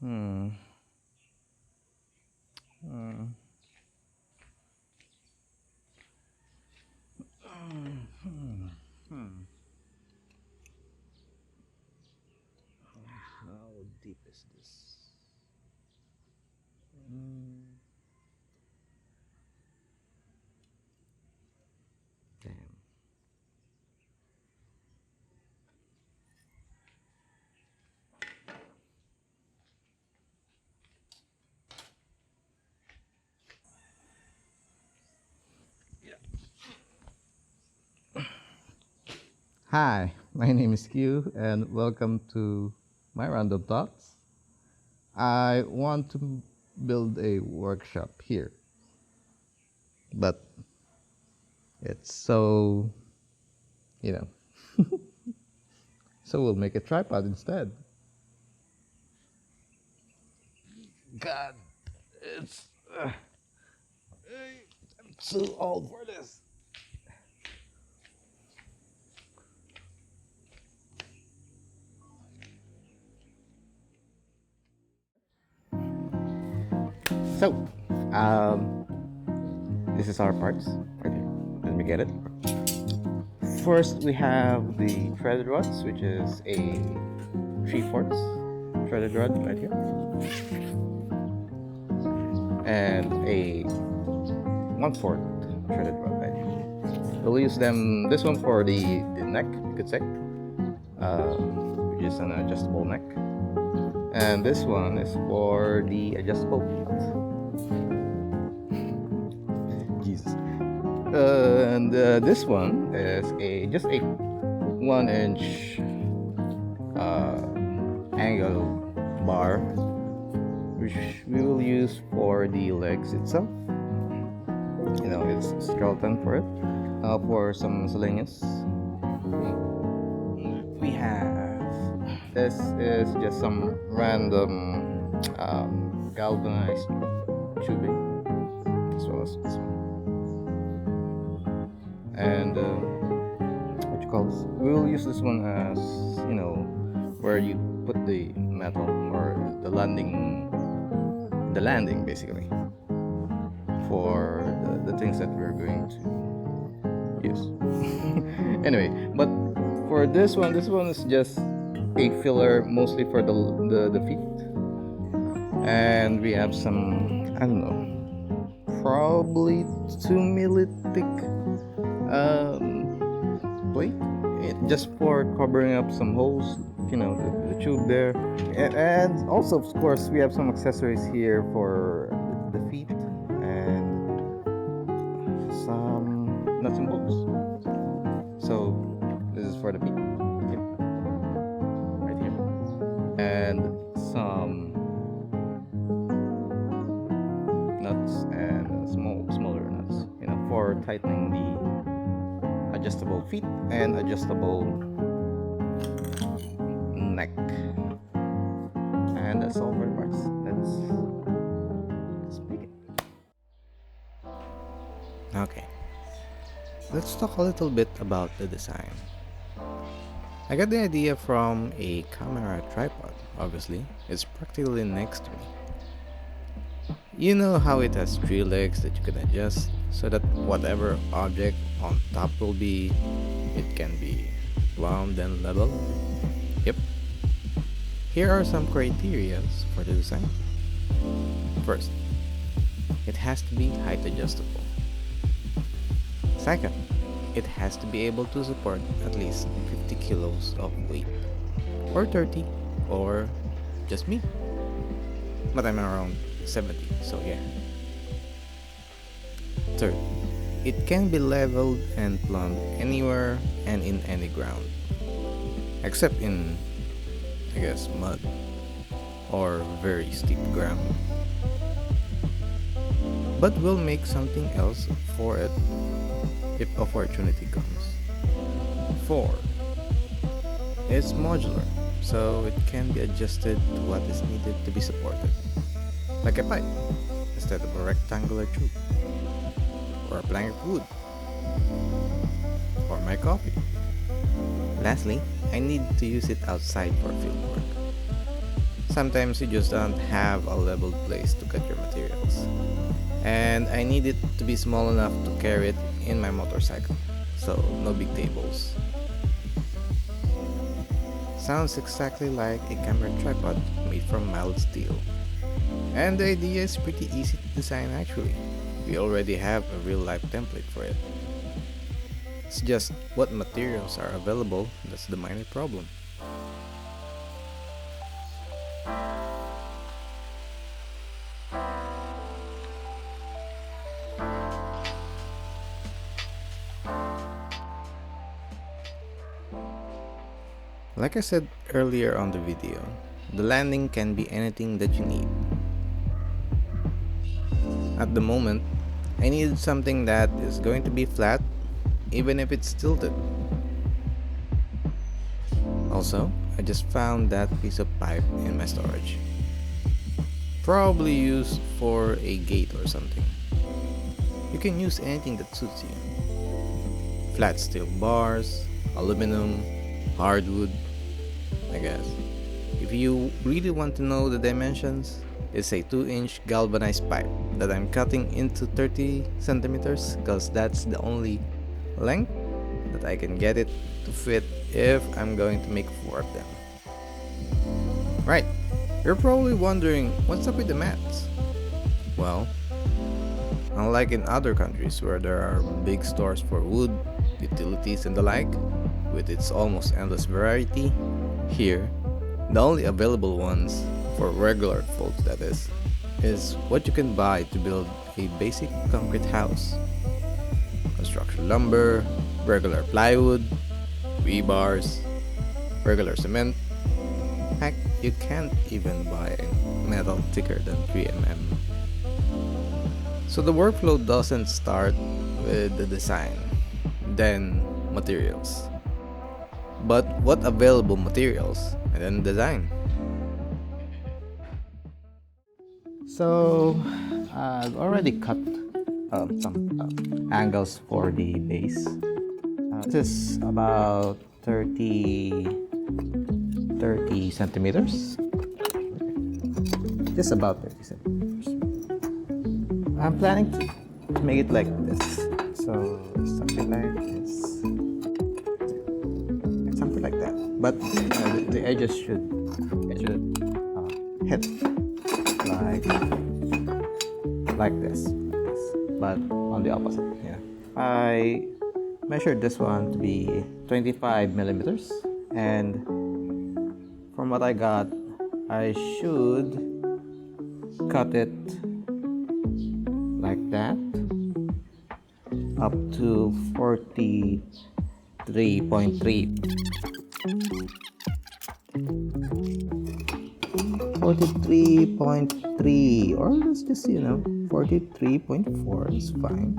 Hmm. Hmm. Hmm. Hmm. How deep is this? Hmm. Damn. Hi, my name is Q, and welcome to my random thoughts. I want to build a workshop here, but it's so, you know, so we'll make a tripod instead. God, it's I'm too old for this. So, um, this is our parts right here. Let me get it. First, we have the threaded rods, which is a 3/4 threaded rod right here, and a 1/4 threaded rod right here. We'll use them. This one for the neck, you could say, which is an adjustable neck, and this one is for the adjustable feet. Jesus. And this one is a just a 1 inch angle bar, which we will use for the legs itself. You know, it's skeleton for it. For some miscellaneous, we have this is just some random galvanized tubing, as well as this one. And what you call this? We will use this one as, you know, where you put the metal or the landing basically for the things that we're going to use. Anyway, but for this one is just a filler, mostly for the feet, and we have some, I don't know, probably 2 milli thick plate, just for covering up some holes, you know, the tube there. And also, of course, we have some accessories here for the feet and some nuts and bolts. So this is for the feet, yep, right here, and some nuts and smaller nuts, you know, for tightening the adjustable feet and adjustable neck. And that's all for the parts. Let's begin. Okay, let's talk a little bit about the design. I got the idea from a camera tripod, obviously. It's practically next to me. You know how it has 3 legs that you can adjust so that whatever object on top will be, it can be wound and leveled? Yep. Here are some criteria for the design. First, it has to be height adjustable. Second, it has to be able to support at least 50 kilos of weight, or 30, or just me. But I'm around 70, so yeah. Third, it can be leveled and plumbed anywhere and in any ground, except in, I guess, mud or very steep ground. But we'll make something else for it if opportunity comes. 4. It's modular, so it can be adjusted to what is needed to be supported, like a pipe instead of a rectangular tube, or a plank of wood, or my coffee. Lastly, I need to use it outside for field work. sometimes you just don't have a leveled place to cut your materials. And I need it to be small enough to carry it in my motorcycle, so no big tables. Sounds exactly like a camera tripod made from mild steel. And the idea is pretty easy to design actually. We already have a real life template for it. It's just what materials are available that's the minor problem. Like I said earlier on the video, the landing can be anything that you need. At the moment, I needed something that is going to be flat, even if it's tilted. Also, I just found that piece of pipe in my storage. Probably used for a gate or something. You can use anything that suits you. Flat steel bars, aluminum, hardwood, I guess. If you really want to know the dimensions, it's a 2-inch galvanized pipe that I'm cutting into 30 centimeters because that's the only length that I can get it to fit if I'm going to make 4 of them. Right, you're probably wondering what's up with the mats? Well, unlike in other countries where there are big stores for wood, utilities and the like, with its almost endless variety, here, the only available ones, for regular folks that is what you can buy to build a basic concrete house. Construction lumber, regular plywood, rebars, regular cement. Heck, you can't even buy metal thicker than 3mm. So the workflow doesn't start with the design, then materials. But what available materials and then design? So I've already cut some angles for the base. This is about 30 centimeters. Just about 30 centimeters. I'm planning to make it like this. So something like this. Something like that. But the edges should hit like this, but on the opposite. Yeah, I measured this one to be 25 millimeters, and from what I got, I should cut it like that up to 43.3. 43.3, or let's just 43.4 is fine.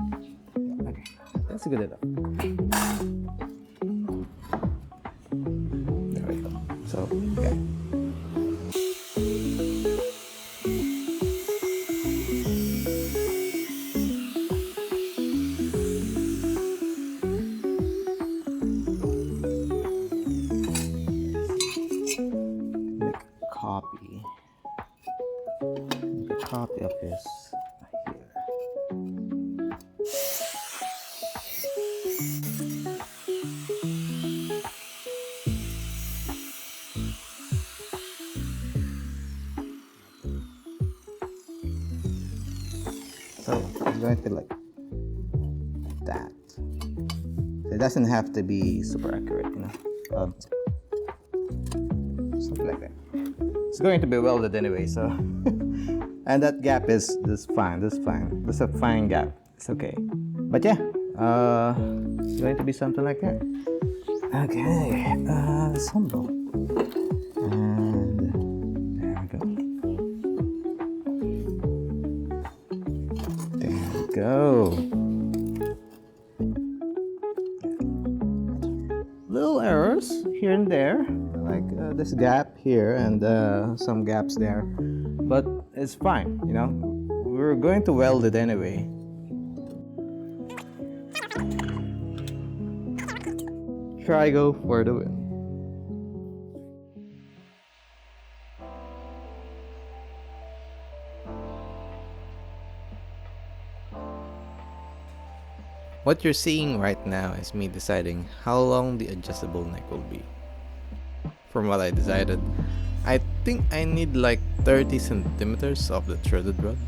Okay, that's good enough. There we go. So yeah. Copy of this here. So it's going to be like that. It doesn't have to be super accurate, something like that. It's going to be welded anyway, so and that gap is fine. This is a fine gap. It's okay. But yeah, it's going to be something like that. Okay, assemble. And there we go. There we go. Little errors here and there, like this gap here and some gaps there, but it's fine, we're going to weld it anyway. Try go for the win. What you're seeing right now is me deciding how long the adjustable neck will be. From what I decided, I think I need like 30 centimeters of the threaded rod.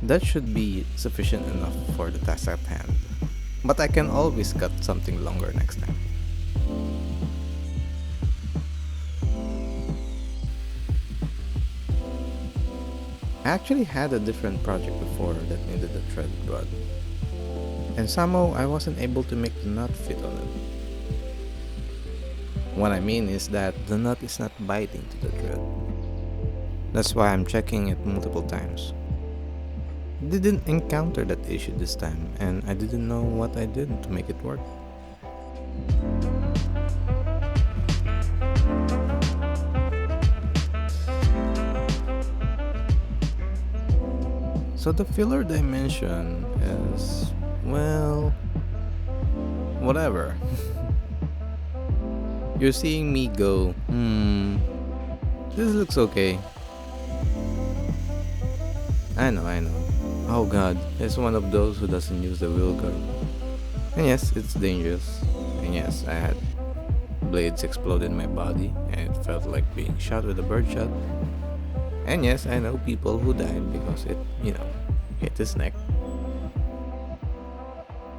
That should be sufficient enough for the task at hand, but I can always cut something longer next time. I actually had a different project before that needed a threaded rod, and somehow I wasn't able to make the nut fit on it. What I mean is that the nut is not biting to the thread. That's why I'm checking it multiple times. Didn't encounter that issue this time, and I didn't know what I did to make it work. So the filler dimension is, well, whatever. You're seeing me go, this looks okay. I know. Oh god, it's one of those who doesn't use the wheel guard. And yes, it's dangerous. And yes, I had blades explode in my body, and it felt like being shot with a birdshot. And yes, I know people who died because it, hit his neck.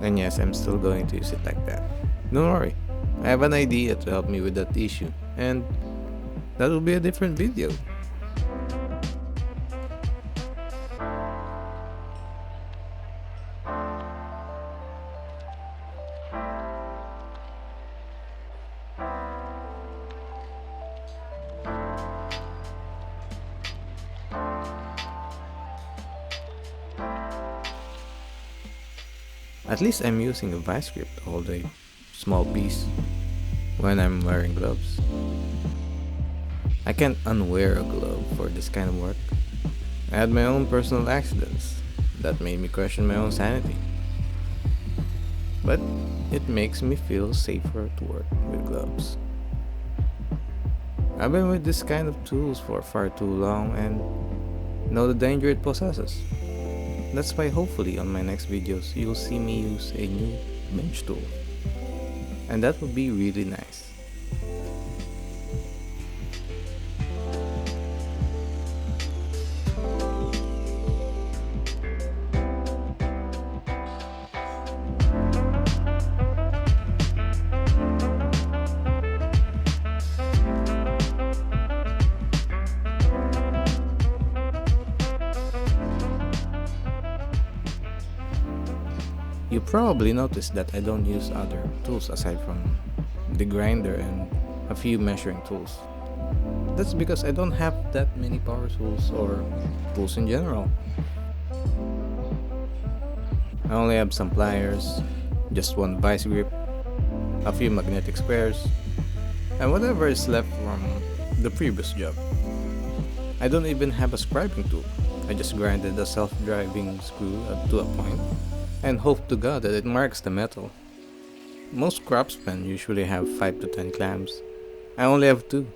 And yes, I'm still going to use it like that. Don't worry, I have an idea to help me with that issue, and that will be a different video. At least I'm using a vice grip to hold a small piece when I'm wearing gloves. I can't unwear a glove for this kind of work. I had my own personal accidents that made me question my own sanity. But it makes me feel safer to work with gloves. I've been with this kind of tools for far too long and know the danger it possesses. That's why hopefully on my next videos you'll see me use a new bench tool. And that would be really nice. You probably noticed that I don't use other tools aside from the grinder and a few measuring tools. That's because I don't have that many power tools or tools in general. I only have some pliers, just one vice grip, a few magnetic squares, and whatever is left from the previous job. I don't even have a scribing tool. I just grinded a self-driving screw to a point and hope to god that it marks the metal. Most craftsmen usually have 5 to 10 clamps. I only have 2.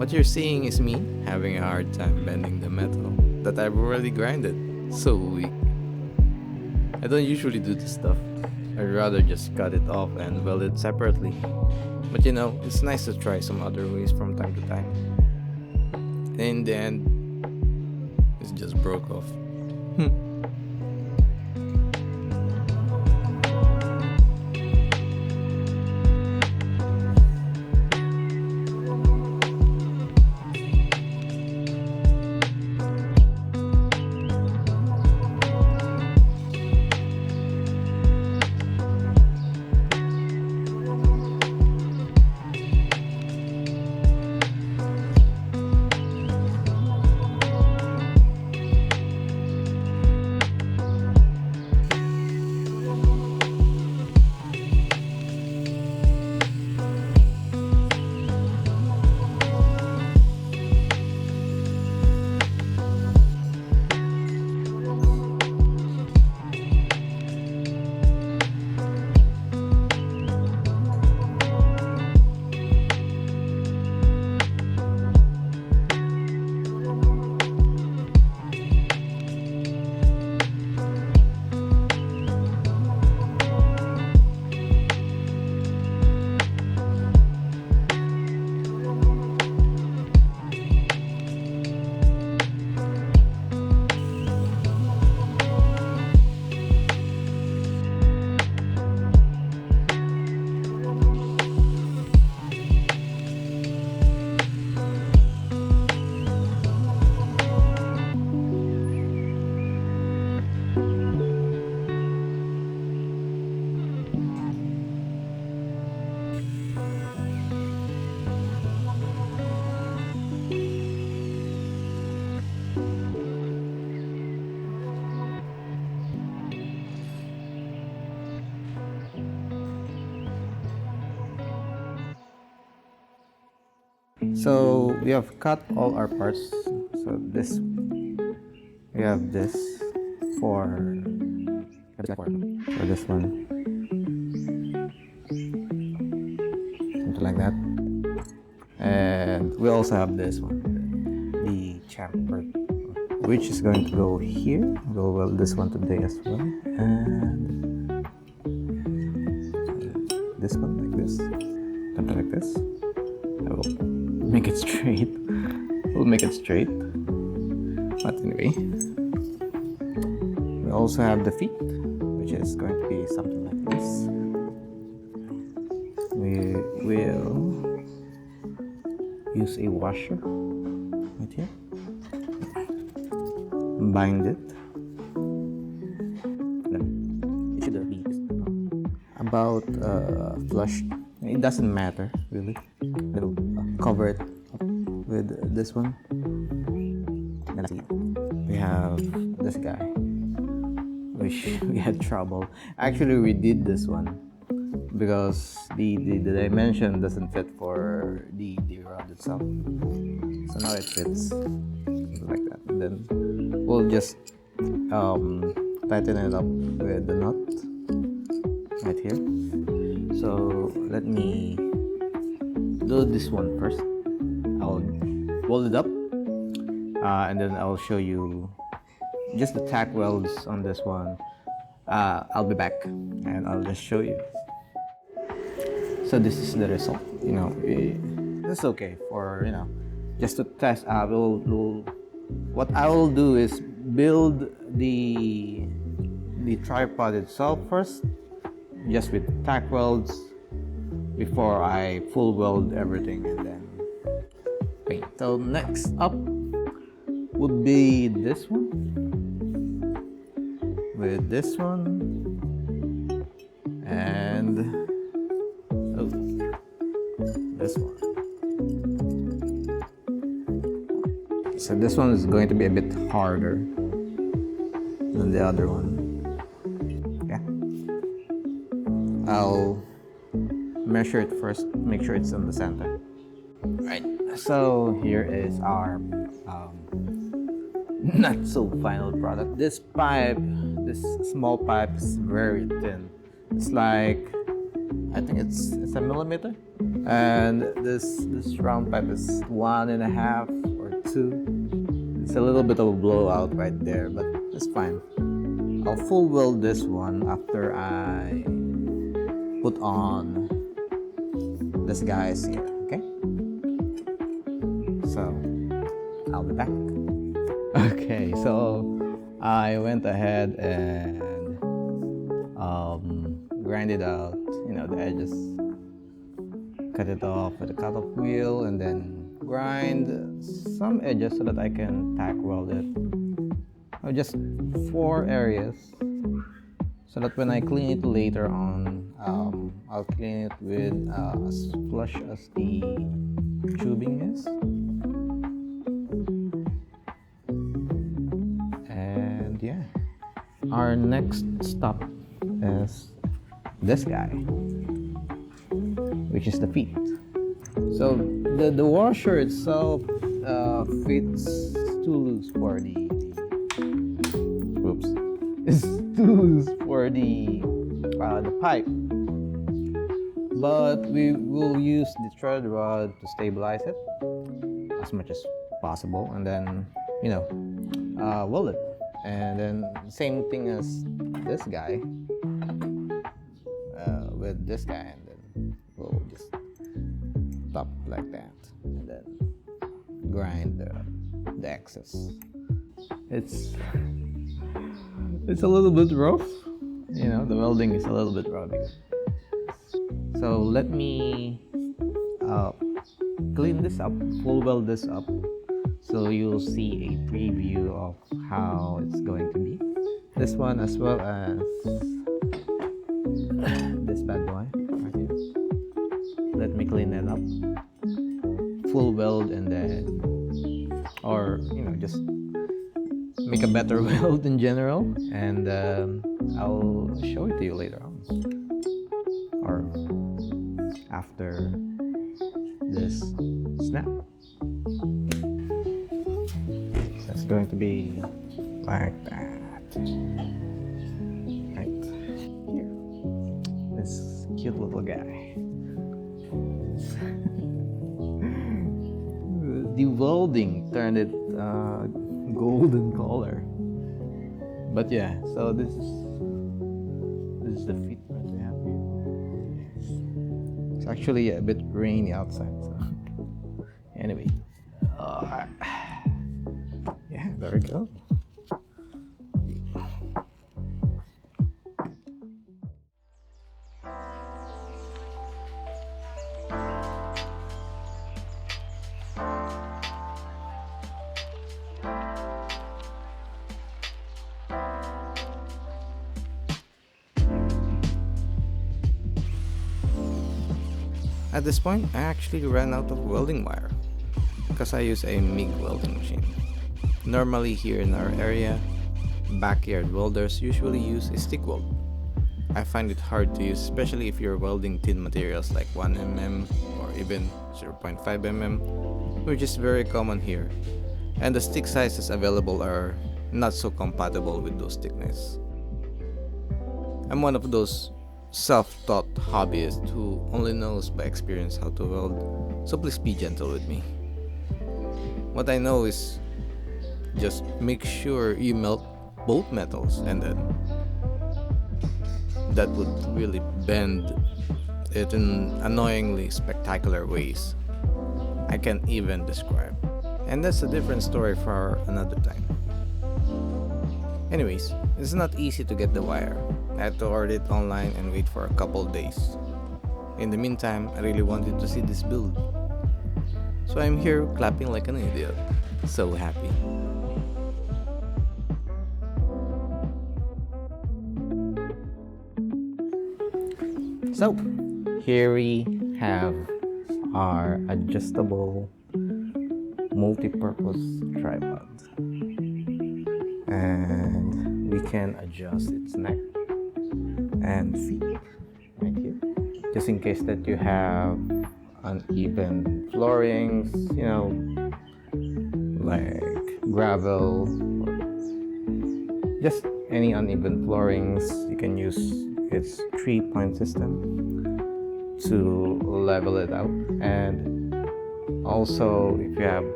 What you're seeing is me having a hard time bending the metal that I've already grinded. So weak. I don't usually do this stuff. I'd rather just cut it off and weld it separately. But you know, it's nice to try some other ways from time to time. And in the end, it just broke off. So we have cut all our parts. So this, we have this for this one, something like that. And we also have this one, the chamfer, which is going to go here. We'll weld this one today as well. And this one like this, something like this. I will make it straight. We'll make it straight. But anyway, we also have the feet, which is going to be something like this. We will use a washer right here. Bind it. Then it should be about flush. It doesn't matter really. We'll cover it up with this one. Then we have this guy, which we had trouble. Actually, we did this one because the dimension doesn't fit for the rod itself. So now it fits like that. And then we'll just tighten it up with the nut right here. So let me do this one first. I'll weld it up and then I'll show you just the tack welds on this one. I'll be back and I'll just show you. So this is the result. You know, this is okay for, you know, just to test. What I will do is build the tripod itself first, just with tack welds, before I full weld everything and then paint. So next up would be this one with this one and this one. So this one is going to be a bit harder than the other one. Yeah. I'll measure it first, make sure it's in the center. Right. So here is our not so final product. This pipe, this small pipe is very thin. It's like, I think it's a millimeter. And this round pipe is 1.5 or 2. It's a little bit of a blowout right there, but it's fine. I'll full weld this one after I put on this guy's here, okay? So I'll be back. Okay, so I went ahead and grinded out, the edges. Cut it off with a cut-off wheel and then grind some edges so that I can tack weld it. Just 4 areas so that when I clean it later on, I'll clean it with as flush as the tubing is. And yeah, our next stop is this guy, which is the feet. So the washer itself fits too loose for the it's too loose for the pipe, but we will use the thread rod to stabilize it as much as possible, and then weld it. And then same thing as this guy with this guy, and then we'll just top like that and then grind the excess. It's a little bit rough, the welding is a little bit rough. So let me clean this up, full weld this up, so you'll see a preview of how it's going to be. This one as well as this bad boy right here. Let me clean that up, full weld, and then, or just make a better weld in general, and I'll show it to you later on, or after this snap. So it's going to be like that, right here. This cute little guy. The welding turned it golden color, but yeah. So this is the feet that we have here. It's actually a bit rainy outside, so anyway, yeah, there we go. At this point, I actually ran out of welding wire because I use a MIG welding machine. Normally here in our area, backyard welders usually use a stick weld. I find it hard to use, especially if you're welding thin materials like 1mm or even 0.5mm, which is very common here, and the stick sizes available are not so compatible with those thickness. I'm one of those self-taught hobbyist who only knows by experience how to weld, so please be gentle with me. What I know is just make sure you melt both metals, and then that would really bend it in annoyingly spectacular ways I can't even describe, and that's a different story for another time. Anyways, it's not easy to get the wire. I had to order it online and wait for a couple days. In the meantime, I really wanted to see this build, so I'm here clapping like an idiot. So happy. So, here we have our adjustable multi-purpose tripod, and we can adjust its neck and feet right here, just in case that you have uneven floorings, like gravel or just any uneven floorings. You can use its 3-point system to level it out. And also, if you have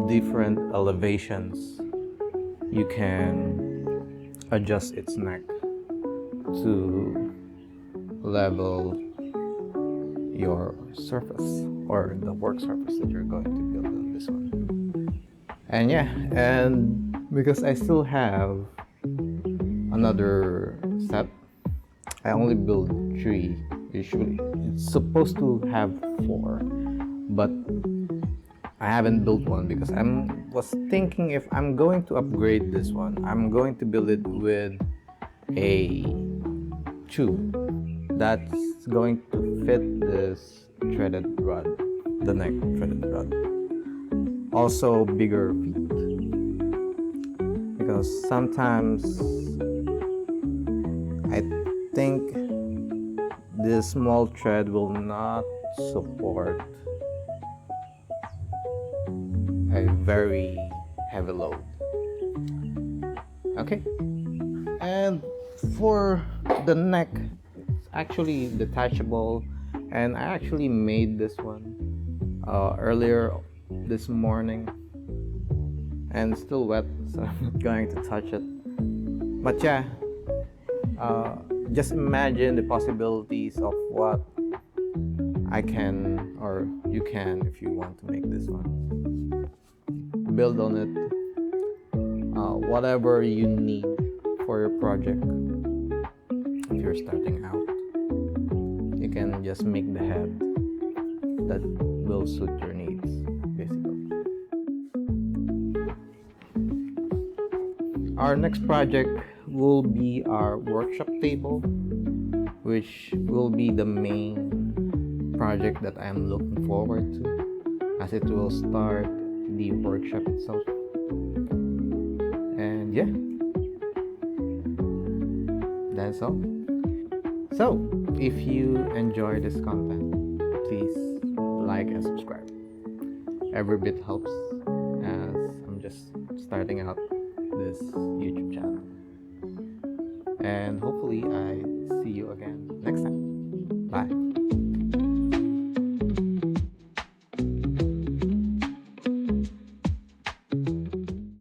different elevations, you can adjust its neck to level your surface or the work surface that you're going to build on this one. And yeah, and because I still have another set, I only build 3 usually. It's supposed to have 4, but I haven't built one because I was thinking if I'm going to upgrade this one, I'm going to build it with a tube that's going to fit this threaded rod, the neck threaded rod. Also bigger feet, because sometimes I think this small thread will not support a very heavy load. Okay, and for the neck, it's actually detachable, and I actually made this one earlier this morning, and it's still wet, so I'm not going to touch it. But yeah, just imagine the possibilities of what I can, or you can, if you want to make this one. Build on it, whatever you need for your project. If you're starting out, you can just make the head that will suit your needs, basically. Our next project will be our workshop table, which will be the main project that I am looking forward to, as it will start the workshop itself. And yeah, that's all. So if you enjoy this content, please like and subscribe. Every bit helps, as I'm just starting out this YouTube channel. And hopefully I see you again next time. Bye.